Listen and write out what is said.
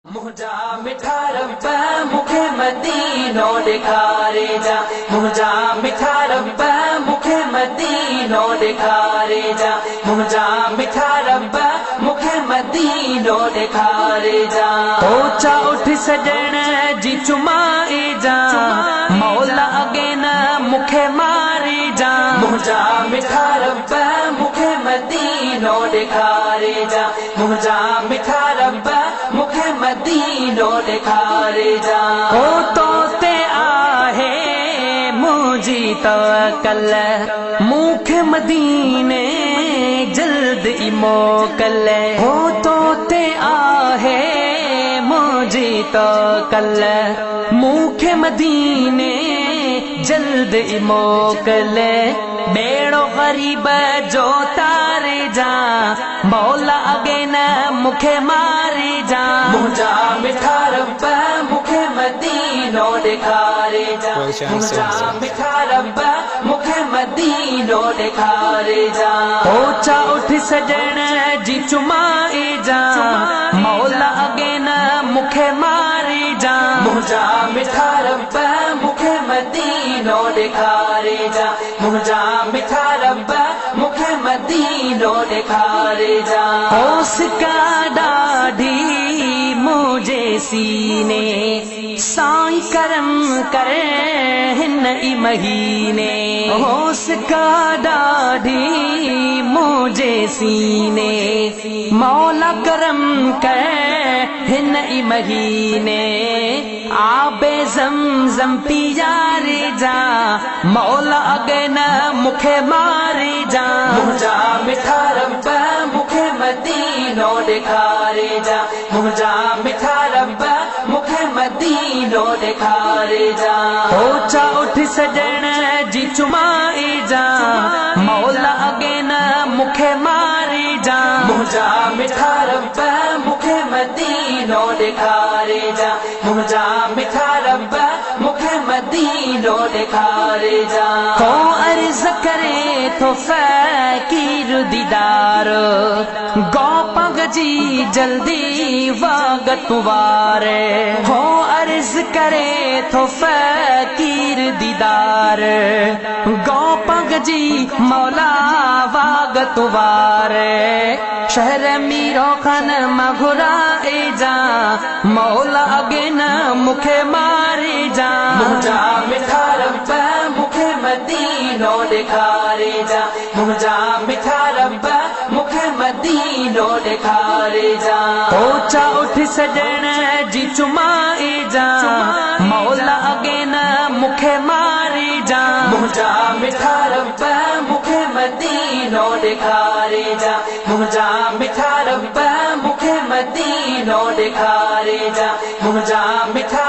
मुझा मिठा रब्बा मुखे मदीनो दिखारे जा। मुझा मिठा रब्बा मुखे मदीनो दिखारे जा। मुझा मिठा रब्बा मुखे मदीनो दिखारे जा। ओचा उठ सजण जी चुमाए जा, मौला अगे न मुखे मारे जा। मुझा मिठा रब्बा मुखे मदीनो दिखारे जा। मुझा मिठा रब्बा मुखे मदीनो दिखारे जा। हो तो ते आहे मुझी तवक्कल, मुखे मदीने जल्द ई मोकल। हो तो ते आहे मुझी तवक्कल, मुखे मदीने जल्द ई मोकल। बेड़ो गरीब जो तारे जा, मौला अगे न मुखे मारे जा। मुझा मिठा रब्बा मुखे मदीनो दिखारे जा। मुझा मिठा रब्बा मुखे मदीनो दिखारे जा। ओचा उठ सजण जी चुमाए जा, मौला अगे न मुखे मारे जा। मुझा मिठा रब्बा मुखे मदीनो दिखारे जा। मुझा मिठा रब्बा मुखे मदीनो दिखारे जा। होस का डाढ़ी मुझे सीने, साईं करम करे हिन ई महीने। होस का डाढ़ी मुझे सीने, मौला करम करे हिन ई महीने। आबे ज़मज़म पियारे जा, मौला अगे न मुखे मारे जा। मुझा मिठा रब्बा मुखे मदीनो दिखारे जा। मुझा मिठा रब्बा मुखे मदीनो दिखारे जा। ओचा उठ सजण जी चुमाए जा, मौला अगे न मुखे मारे जा। मुझा मिठा रब्बा मुखे मदीनो दिखारे जा। मुझा मिठा रब्बा मुखे मदीनो दिखारे जा। हो अर्ज़ करे तो फ़कीर दीदार, गौ पग जी जल्दी वक़्त वारे। हो अर्ज़ करे तो फ़कीर दीदार, गौ पग जी मौला वक़्त वारे। शहर मीरो खान मघुराए जा, मौला अगे न मुखे मारे जा। मुझा मिठा रब्बा मुखे मदीनो दिखारे जा। मुझा मिठा रब्बा मुखे मदीनो दिखारे जा। ओचा उठ सजण जी चुमाए जा, मौला अगे न मुखे मारे जा। मुझा मिठा रब्बा मुखे मदीनो दिखारे जा। मुझा मिठा रब्बा मुखे मदीनो दिखारे जा। मुझा मिठा